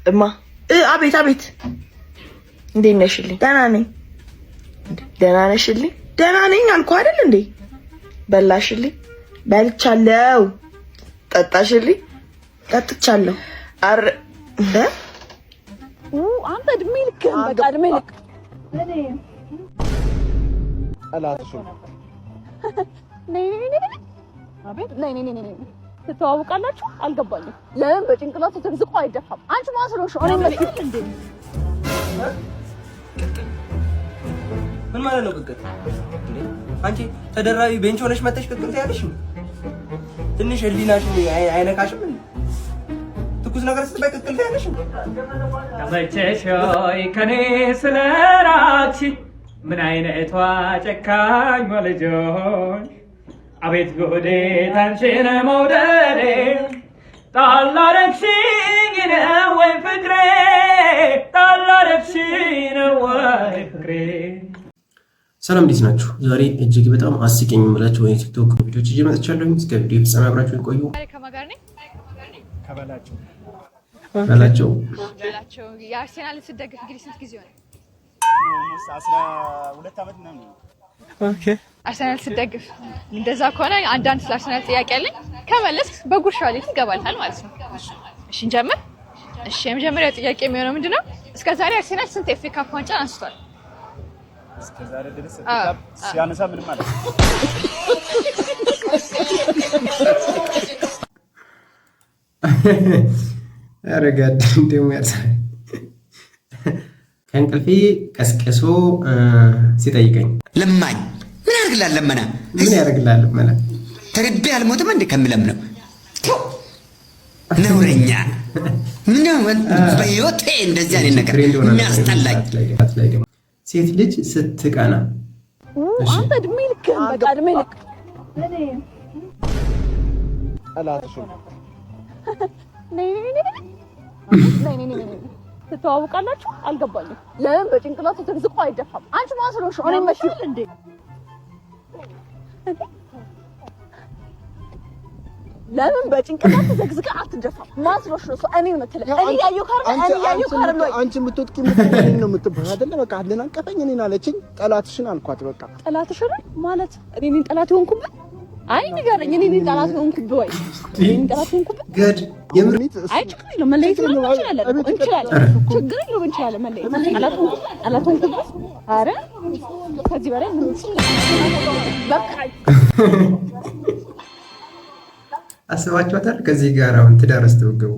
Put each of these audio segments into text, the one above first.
እማ አቤት አቤት፣ እንዴት ነሽልኝ? ደህና ነኝ። ደህና ነሽልኝ? ደህና ነኝ አልኩ አይደል እንዴ? በላሽልኝ? በልቻለሁ። ጠጣሽልኝ? ጠጥቻለሁ። አረ አንተ እድሜ ልክ በቃ እድሜ ልክ አላጥሹ ነይ ትተዋወቃላችሁ? አልገባኝም። ለምን በጭንቅላቱ ተዝቆ አይደፋም? አንቺ ማስሮሽ ሆነ መስል እንዴ? ምን ማለት ነው ቅቅል? አንቺ ተደራቢ ቤንች ሆነሽ መተሽ ቅቅል ታያለሽ? ትንሽ ህሊናሽን አይነካሽም? ትኩስ ነገር ስትበይ ቅቅል ታያለሽ? ተመቸሽ ሆይ ከኔ ስለራቅሽ ምን አይነቷ ጨካኝ ልጆች አቤት ጎዴ ታንቺን መውደዴ ጣላረግሽኝ ነው ወይ ፍቅሬ ጣላረግሽኝ ነው ወይ ፍቅሬ። ሰላም እንዴት ናችሁ? ዛሬ እጅግ በጣም አስቂኝ የምላችሁ ወይ ቲክቶክ ቪዲዮዎች ይዤ መጥቻለሁ። እስከ ቪዲዮ ፍጻሜ አብራችሁን ቆዩ። በላቸው የአርሴናል ስደግፍ እንግዲህ ስንት ጊዜ ሆነ? 12 ዓመት ምናምን። ኦኬ አርሰናል ስደግፍ እንደዛ ከሆነ አንዳንድ ስለ አርሰናል ጥያቄ አለኝ። ከመለስክ በጉርሻ ላይ ትገባልሃል ማለት ነው። እሺ እንጀምር። እሺ የመጀመሪያው ጥያቄ የሚሆነው ምንድነው? እስከዛሬ አርሰናል ስንት ኤፍ ኤ ካፕ ዋንጫ አንስቷል? እስከዛሬ ድረስ ካፕ ሲያነሳ ምንም ማለት አረጋድ እንደው ያሳይ ከእንቅልፌ ቀስቅሶ ሲጠይቀኝ ለማኝ ምን ያርግላል? ለመና ምን ያርግላል? ለመና ተርቤ አልሞትም እንዴ ከምለምነው ነውረኛ ምነው በህይወቴ እንደዚህ አይነት ነገር የሚያስጠላኝ። ሴት ልጅ ስትቀና አንተ እድሜ ልክ በቃ እድሜ ልክ አላጥሹ ነይ ትተዋወቃላችሁ? አልገባኝም። ለምን በጭንቅላቱ ተዝቆ አይደፋም? አንቺ ማስሮሽ ሆነ መስል እንዴ? ለምን በጭንቅላቱ ተዝቆ አትደፋም? ማስሮሽ ነው እኔ መተለ እኔ ያየው ካርለ አንቺ የምትወጥቂ ምትነኝ ነው የምትባል አይደለ? በቃ አለን አንቀፈኝ እኔን አለችኝ። ጠላትሽን አልኳት። በቃ ጠላትሽን ማለት እኔን ጠላት ሆንኩበት? አይ ንገረኝ፣ እኔን ጠላት ሆንኩበት ወይ? እኔን ጠላት ሆንኩበት? ገድ የምርሚት አይ ችግር የለውም መለየት እንችላለን። ችግር የለውም እንችላለን መለየት። ጠላት ሆንኩበት? ኧረ ከዚህ በላይ በቃ አስባችኋታል? ከዚህ ጋር አሁን ትዳር ውስጥ ብትገቡ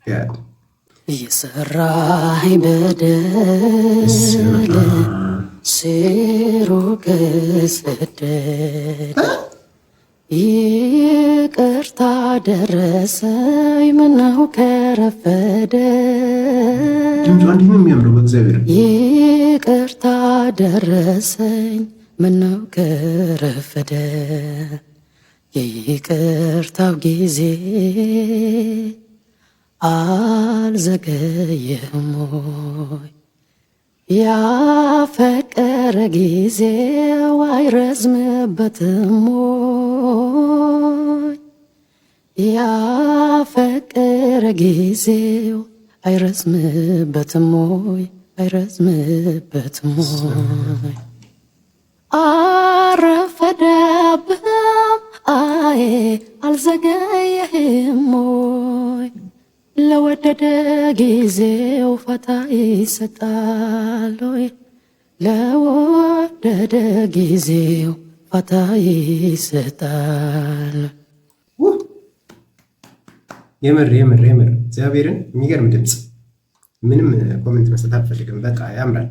ጋድ የሰራኸኝ በደል ሲሩቅ ስደት ይቅርታ ደረሰኝ ምነው ከረፈደ ድምጿ እንዲህ ነው የሚያምረው። በእግዚአብሔር ይቅርታ ደረሰኝ ምነው ከረፈደ የይቅርታው ጊዜ አልዘገየም ወይ? ያፈቀረ ጊዜው አይረዝምበትም ወይ? ያፈቀረ ጊዜው አይረዝምበትም ወይ? አይረዝምበትም ወይ? አረፈደብህም አይ አልዘገየህም ወይ? ለወደደ ጊዜው ፈታ ይሰጣል ወይ? ለወደደ ጊዜው ፈታ ይሰጣል። የምር እግዚአብሔርን የሚገርም ድምፅ። ምንም ኮሜንት መስጠት አልፈልግም። በቃ ያምራል።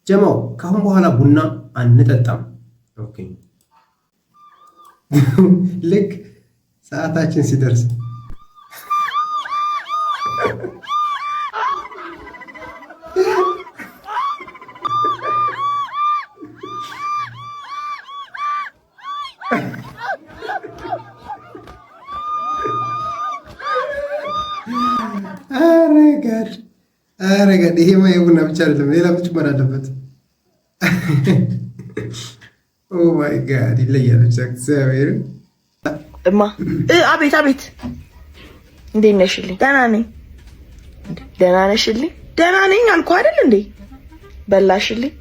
ጀማው ከአሁን በኋላ ቡና አንጠጣም። ኦኬ ልክ ሰዓታችን ሲደርስ አረጋድ ይሄ የቡና ብቻ አይደለም፣ ሌላ መጨመር አለበት። ኦ ማይ ጋድ ይለያል። እግዚአብሔር እማ አቤት አቤት፣ እንዴት ነሽልኝ? ደህና ነኝ። ደህና ነሽልኝ? ደህና ነኝ አልኩ አይደል እንዴ? በላሽልኝ?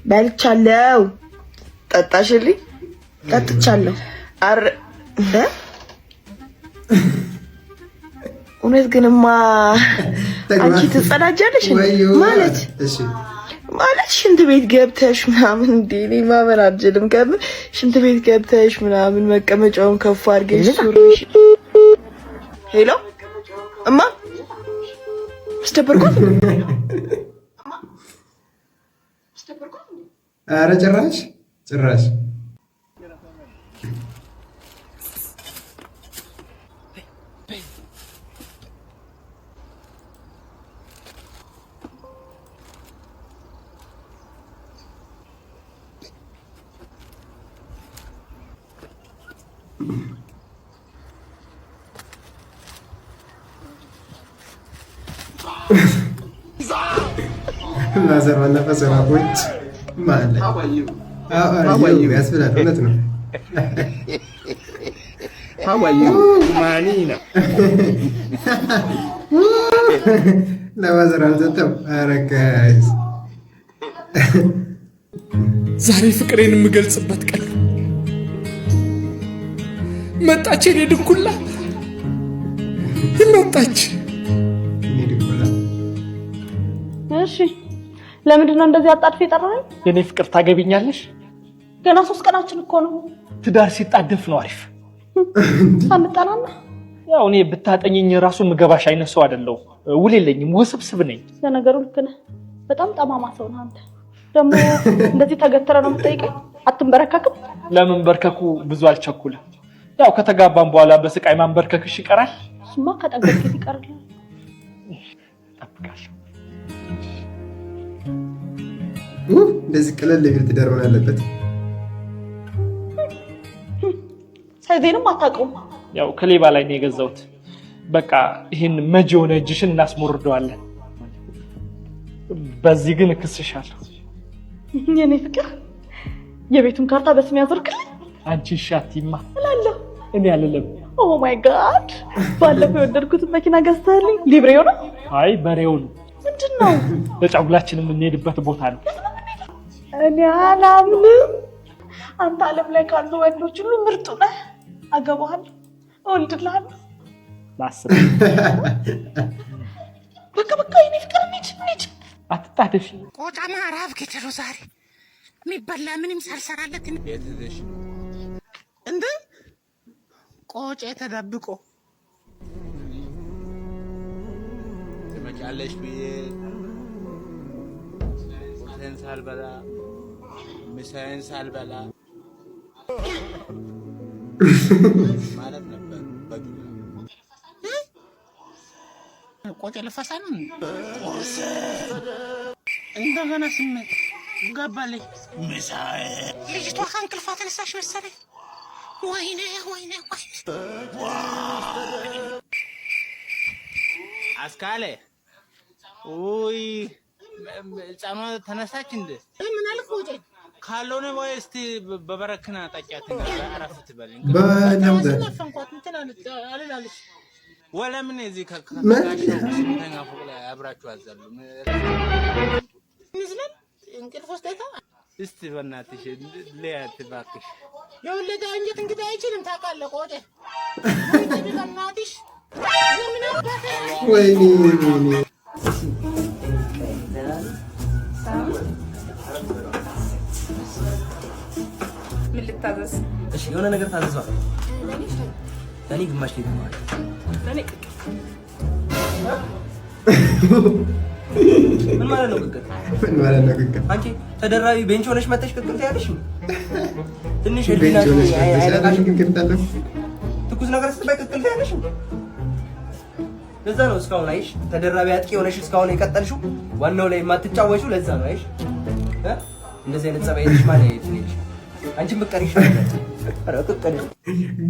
በልቻለሁ። ጠጣሽልኝ? ጠጥቻለሁ። እውነት ግንማ አንቺ ትጸዳጃለሽ ማለት ማለት ሽንት ቤት ገብተሽ ምናምን እንዴ? እኔ ማመን አልችልም። ከምን ሽንት ቤት ገብተሽ ምናምን መቀመጫውን ከፍ አድርገሽ ሱሪሽ። ሄሎ እማ አስተበርኩት። ኧረ ጭራሽ ማዘር ወነፈሰ ማቆጭ ማለት ያስብላል። እውነት ነው። ማኒና ለማዘር አልሰጠም። ኧረ ጋይስ ዛሬ ፍቅሬን የምገልጽበት ቀን መጣች። እኔ ድኩላ መጣች። እሺ ለምንድን ነው እንደዚህ አጣጥፊ የጠራኸኝ? የኔ ፍቅር ታገቢኛለሽ? ገና 3 ቀናችን እኮ ነው። ትዳር ሲጣደፍ ነው አሪፍ። አንጠናና ያው እኔ ብታጠኝኝ ራሱ ምገባሽ አይነት ሰው አይደለሁ። ውል የለኝም፣ ውስብስብ ነኝ። ለነገሩ ልክ ነህ። በጣም ጠማማ ሰው ነህ አንተ። ደግሞ እንደዚህ ተገትረ ነው የምትጠይቀኝ? አትንበረከክም? ለመንበርከኩ ብዙ አልቸኩልም። ያው ከተጋባን በኋላ በስቃይ ማንበርከክሽ ይቀራል። እሱማ ከጠገበት ይቀራል። ጠብቃለሁ። እንደዚህ ቀለል ለቢል ትዳር ሆነ አለበት። ሳይዜንም አታውቀውም። ያው ከሌባ ላይ ነው የገዛሁት። በቃ ይሄን መጅ የሆነ እጅሽን እናስሞርደዋለን። በዚህ ግን እክስሻለሁ። የኔ ፍቅር የቤቱን ካርታ በስም ያዞርክልኝ። አንቺ ሻቲማ እላለሁ። እኔ አልለም። ኦ ማይ ጋድ! ባለፈው የወደድኩትን መኪና ገዝተህልኝ ሊብሬው ነው? አይ በሬው ነው። ምንድን ነው? ለጫጉላችን የምንሄድበት ቦታ ነው። እኔ አላምንም። አንተ ዓለም ላይ ካሉ ወንዶች ሁሉ ምርጡ ነህ። አገባሃለሁ፣ እወልድልሃለሁ። ላስብ። በቃ የኔ ፍቅር እንሂድ። አትጣደፊ። ቆጫ ማራፍ ከደሮ ዛሬ የሚበላ ምንም ሳልሰራለት የትሽ እንደ ቆጬ ተደብቆ ትመጫለሽ ብዬ ቁርሴን ሳልበላ ምሳዬን ሳልበላ ማለት ነበር። ቆጬ ልፈሳ ነው። ቁርሴ እንደገና ስሜት ገባልኝ። ምሳዬ ልጅቷ ከእንቅልፏ ተነሳሽ መሰለኝ። ወይኔ አስካለ ውይ ህፃኗ ተነሳች እንደ ምን አልክ? ወጪ ካልሆነ ወይ እስቲ በበረክና ጠጫት አረፍ ትበል። ነፈንኳት እንትን አልላለች ወለምን እዚህ ከካካሽው ስንተኛ ፎቅ ላይ አብራችሁ አዘሉ ይዝላል እንቅልፍ ወስደታ። እስቲ በእናትሽ ለያት እባክሽ። የወለደ አንጀት እንግዲህ አይችልም ታውቃለህ። ቆጤ በእናትሽ ወይኔ ምን ልታዘዝ? እሺ የሆነ ነገር ታዘዟል። ለኔ ግማሽ ሊትር ማለት ለኔ ምን ማለት ነው? ቅቅል ምን ማለት ነው? ቅቅል አንቺ ተደራቢ ቤንች ሆነሽ መጥተሽ ቅቅል ታያለሽ። ትንሽ ቤንች ሆነሽ አይነቃሽም? ቅቅል ታለ ትኩስ ነገር ስትበይ ቅቅል ታያለሽ። ለዛ ነው እስካሁን አይሽ ተደራቢ አጥቂ ሆነሽ እስካሁን የቀጠልሽው። ዋናው ላይ የማትጫወቺው ለዛ ነው አይሽ። እንደዚህ አይነት ጸባይ ልጅ ማለት ነው። አንቺ ምቀሪሽ አረ ቅቅል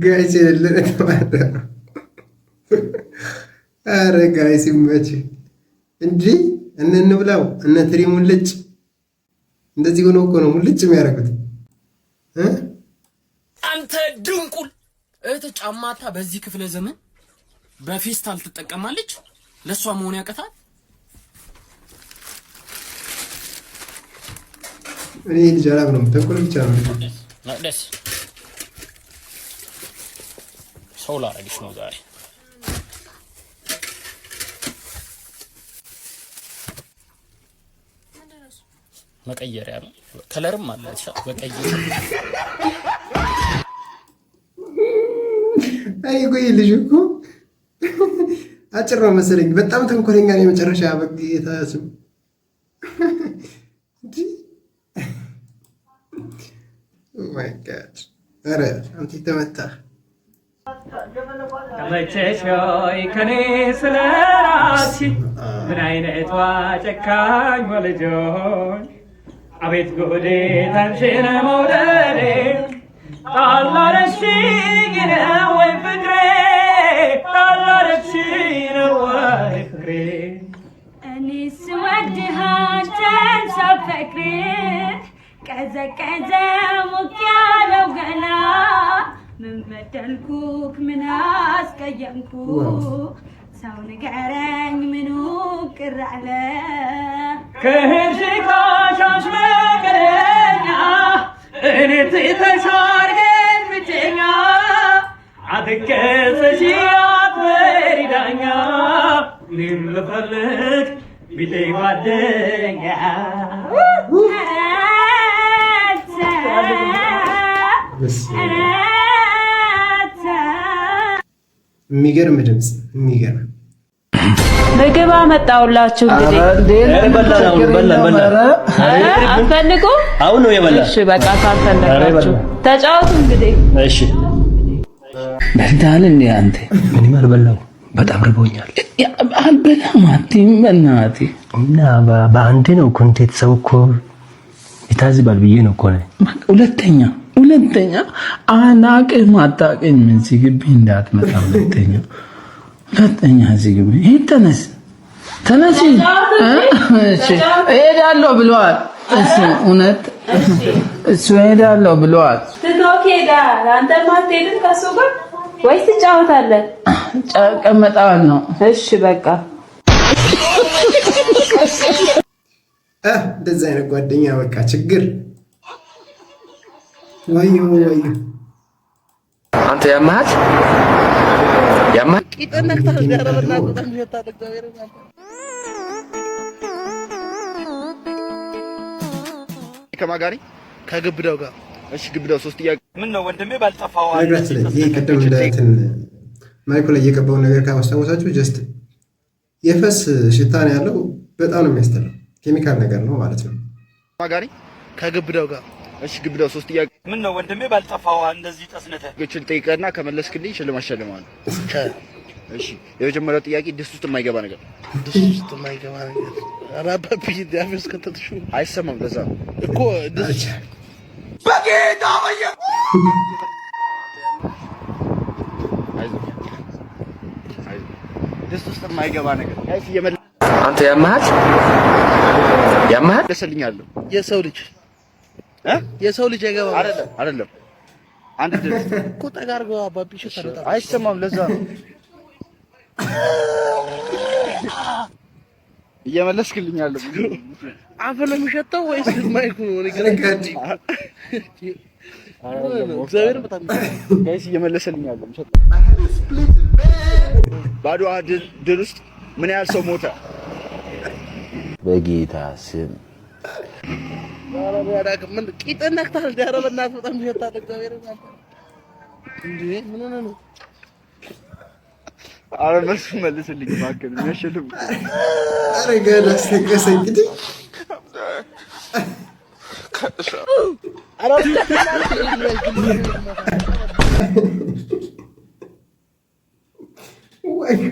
ጋይስ የሌለ ተማታ። አረ ጋይስ ይመች እንጂ እንብላው። እነ ትሪ ሙልጭ እንደዚህ ሆኖ እኮ ነው ሙልጭ የሚያደርጉት። አንተ ድንቁል እህት ጫማታ በዚህ ክፍለ ዘመን በፌስታል ትጠቀማለች። ለሷ መሆን ያቀታል። እኔ ልጅ አላምነውም። ተንኮል ብቻ ነው። ደስ ሰው ላረግሽ ነው ዛሬ። መቀየሪያ ነው። ከለርም አለ በቀይ። አይ ቆይ ልጅ እኮ አጭር ነው መሰለኝ። በጣም ተንኮለኛ ነው። የመጨረሻ በጌታ ስም ማይ ጋድ። ኧረ አንተ ተመታ ከመቸሾይ ከኔ ስለራሲ ምን አይነቷ ጨካኝ ወልጆኝ አቤት ጎዴ ታንቺን መውደዴ ጣላረሽኝ ነው ወይ ፍቅሬ ጣላረሽኝ ነው ወይ ፍቅሬ እኔስ ወድህ አንተን ሳፈቅርህ ቀዘቀዘ ሞቅ ያለው ገላ ምን በደልኩህ ምን አስቀየምኩህ ሰው ንገረኝ ምኑ ቅር አለ ከሄድሽ ካሻሽ መገረኛ እኔ ትተሻርገን ብቸኛ አትከሰሺ አትበሪ ዳኛ እኔም ልፈልግ ቢጤ ጓደኛ የሚገርም ድምፅ የሚገርም ምግብ አመጣሁላችሁ። አትፈልጉ? አሁን ነው የበላ። እሺ በቃ ካልፈለጋችሁ ተጫወቱ እንግዲህ። እሺ በልተሃል እንዴ አንተ? ምንም አልበላሁ፣ በጣም ርቦኛል። አልበላም አትይም በእናትህ። እና በአንዴ ነው ኮንቴንት ሰው እኮ ይታዝባል ብዬ ነው እኮ ነው። ሁለተኛ አናቅም አታውቅም። እዚህ ግቢ እንዳትመጣ። ሁለተኛ እዚህ ግቢ ሂድ። ተነስ። እሺ እሄዳለሁ ብለዋል። እሱ እውነት እሱ እሄዳለሁ ብለዋል። ትቶክ ሄዳል። አንተም አትሄድም ከእሱ ጋር ወይስ ትጫወታለህ? ቀመጣዋል ነው። እሺ በቃ እንደዚህ አይነት ጓደኛ በቃ ችግር። ወይኔ አንተ ያማት ከማጋሪ ከግብዳው ጋር። እሺ ግብዳው ሶስት ጥያቄ ምን ነው ወንድሜ ባልጠፋው ነገራችን ላይ ይሄ ቀደም እንደትን ማይኩ ላይ የቀባውን ነገር ካስታወሳችሁ ጀስት የፈስ ሽታ ነው ያለው። በጣም ነው የሚያስጠላው። ኬሚካል ነገር ነው ማለት ነው። ማጋሪ ከግብዳው ጋር። እሺ ግብዳው ሶስት ጥያቄ ምን ነው ወንድሜ ባልጠፋው እንደዚህ ጠስነተ ግጭን ጠይቀና ከመለስክልኝ ሽልማት ሸልማለሁ። እሺ የመጀመሪያው ጥያቄ ድስት ውስጥ የማይገባ ነገር። ድስት ውስጥ የማይገባ ነገር አራባቢ ዲያፍስ ከተተሹ አይሰማም። ለዛ ነው እኮ ድስት በጌታ ወየ ድስት ውስጥ የማይገባ ነገር። አይስ የመለ አንተ ያማት ደሰልኛለሁ። የሰው ልጅ አይገባ አይደለም። አንድ ድስት እኮ ጠጋርገው አባቢ ሽታ አይሰማም። ለዛ ነው እየመለስክልኛለሁ። አፈ ነው የሚሸተው ወይስ ማይኩ ነው? ንገረኝ። እግዚአብሔር በጣም ጋይስ እየመለሰልኛለሁ። ባዶ ድል ውስጥ ምን ያህል ሰው ሞተ? በጌታ ስም ምን ቂጥን ነክታል? ዳረ በእናትህ በጣም ይሸታል። እግዚአብሔር እንዴ ምን ሆነ ነው? አረ መልስ መልስልኝ እባክህ። የሚያሸልም አረ ገና አስተቀሰኝ እንግዲህ አረ ወይኔ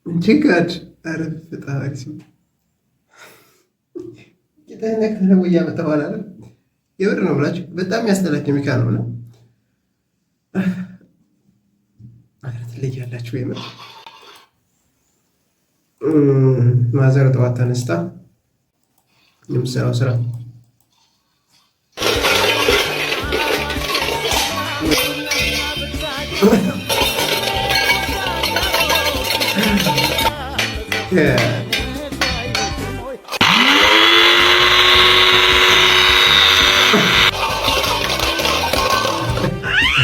እንጂጋድ አረ ፈጣሪ ስም ጌታዬ ከነ ወያ መጣዋላ የወር ነው ብላችሁ በጣም ያስጠላ ኬሚካል ነው ነው አረት ለያላችሁ የምር ማዘር ጠዋት ተነስታ የምትሰራው ስራ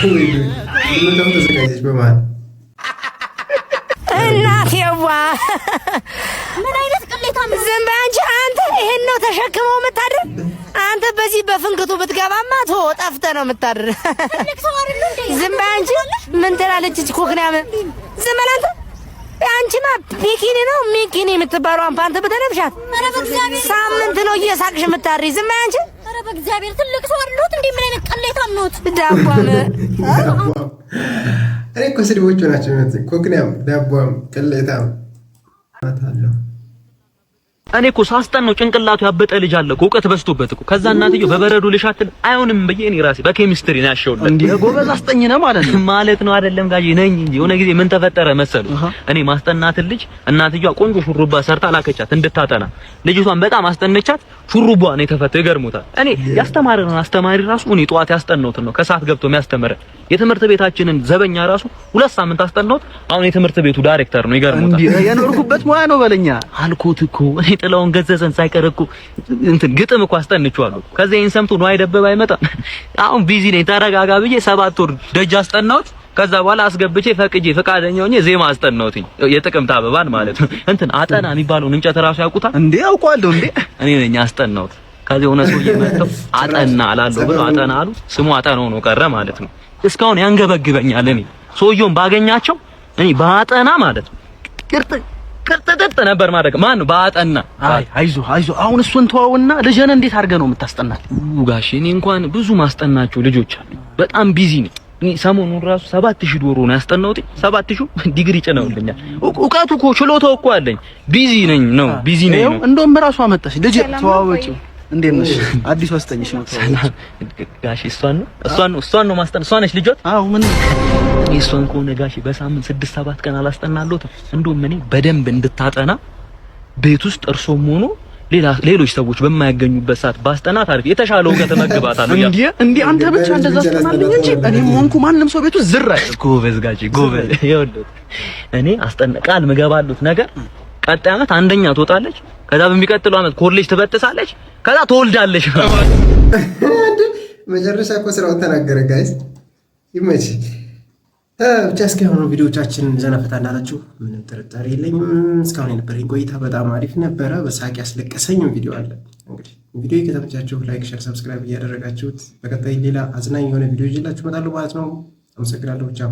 ዝምታው ተዘጋጀች በመሃል እናቴዋ ምን አይነት ቅሌታም ዝም በይ አንቺ። አንተ ይሄን ነው ተሸክመው የምታድር? አንተ በዚህ በፍንክቱ ብትገባማ ጠፍተህ ነው የምታድር። ዝም በይ አንቺ። ምን ትላለች እቺ ኮክናም? ዝም በል አንተ። አንቺማ ቢኪኒ ነው ሚኪኒ የምትባለው ፓንት ብትለብሻት ሳምንት ነው እየሳቅሽ የምታድሪ። ዝም በይ አንቺ። ኧረ በእግዚአብሔር ትልቅ ሰው አይደለሁት እንዴ? ምን አይነት ቅሌታም ነው? ዳቧም እኔ እኮ ስድቦቹ ናቸው የሚመስለኝ። ኮክናም፣ ዳቧም፣ ቅሌታም አታለው። እኔ እኮ ሳስጠን ነው ጭንቅላቱ ያበጠ ልጅ አለ እኮ እውቀት በዝቶበት እኮ። ከዛ እናትየው በበረዶ ልሻትል አይሆንም ብዬ እኔ ራሴ በኬሚስትሪ ነው ያሸውለት። እንዴ ጎበዝ አስጠኝ ነው ማለት ነው ማለት ነው አይደለም ጋጂ ነኝ እንጂ። የሆነ ጊዜ ምን ተፈጠረ መሰሉ? እኔ ማስጠናት ልጅ እናትየዋ ቆንጆ ሹሩባ ሰርታ ላከቻት እንድታጠና። ልጅቷን በጣም አስጠነቻት። ሹሩባ ነው የተፈተው። ይገርሙታል። እኔ ያስተማረን አስተማሪ ራሱ እኔ ጧት ያስጠናሁት ነው ከሰዓት ገብቶ የሚያስተምረን። የትምህርት ቤታችንን ዘበኛ ራሱ 2 ሳምንት አስጠናሁት። አሁን የትምህርት ቤቱ ዳይሬክተር ነው። ይገርሙታል። እንዴ የኖርኩበት ሙያ ነው በለኛ አልኮት እኮ እኔ ጥላውን ገዘዘን ሳይቀር እኮ እንትን ግጥም እኮ አስጠንቼዋለሁ። ከዛ ይሄን ሰምቶ ነው አይደበብ አይመጣም። አሁን ቢዚ ነኝ ተረጋጋ ብዬ 7 ወር ደጅ አስጠናሁት። ከዛ በኋላ አስገብቼ ፈቅጄ ፈቃደኛ ሆኜ ዜማ አስጠናሁትኝ። የጥቅምት አበባን ማለት ነው። እንትን አጠና የሚባለውን እንጨት ራሱ ያውቁታል እንዴ? ያውቀዋለሁ እንዴ? እኔ ነኝ አስጠናሁት። ከዚህ ሆነ ሰውዬ መጥተው አጠና አላለሁ ብሎ አጠና አሉ። ስሙ አጠናው ነው ቀረ ማለት ነው። እስካሁን ያንገበግበኛል። እኔ ሰውዬውን ባገኛቸው እኔ ባጠና ማለት ነው ቅርጥጥጥ ነበር ማድረግ። ማን ነው ባጠና? አይዞህ አሁን እሱን ተወውና ልጅህን እንዴት አድርገህ ነው የምታስጠናት? ጋሼ እኔ እንኳን ብዙ ማስጠናቸው ልጆች አሉ። በጣም ቢዚ ነኝ። እኔ ሰሞኑን ራሱ 7000 ዶሮ ነው ያስጠናሁት። 7000 ዲግሪ ጭነውልኛል። እውቀቱ እኮ ችሎታው እኮ አለኝ። ቢዚ ነኝ ነው ቢዚ ነኝ ነው። እንደውም ራሱ አመጣሽ ልጅ ተዋወቂው። እንዴት ነሽ? አዲስ አስጠኝሽ ነው ሰላም ጋሼ። እሷን ነው ማስጠና። እሷ ነች ልጆት? አዎ ምን እሷን ከሆነ ጋሼ በሳምንት 6-7 ቀን አላስጠናለሁትም። እንደውም እኔ በደንብ እንድታጠና ቤት ውስጥ እርሶም ሆኖ ሌሎች ሰዎች በማያገኙበት ሰዓት ባስጠናት አሪፍ የተሻለ እውቀት መግባታለሁ። እንዴ አንተ ብቻ እንደዛ አስጠናልኝ እንጂ እኔም ሆንኩ ማንንም ሰው ቤቱ ዝር አይደል። ጎበዝ ጋሼ ጎበዝ። ይኸውልህ እኔ ቃል ምገባሉት ነገር ቀጣይ ዓመት አንደኛ ትወጣለች። ከዛ በሚቀጥለው ዓመት ኮሌጅ ትበጥሳለች። ከዛ ትወልዳለች። መጨረሻ እኮ ስራውን ተናገረ። ጋይስ ይመች ብቻ። እስካሁን ቪዲዮቻችንን ዘናፈታ እንዳላችሁ ምንም ጥርጣሬ የለኝም። እስካሁን የነበረኝ ቆይታ በጣም አሪፍ ነበረ። በሳቅ ያስለቀሰኝ ቪዲዮ አለ። እንግዲህ ቪዲዮ ከተመቻችሁ ላይክ፣ ሼር፣ ሰብስክራይብ እያደረጋችሁት በቀጣይ ሌላ አዝናኝ የሆነ ቪዲዮ ይዤላችሁ እመጣለሁ ማለት ነው። አመሰግናለሁ። ቻው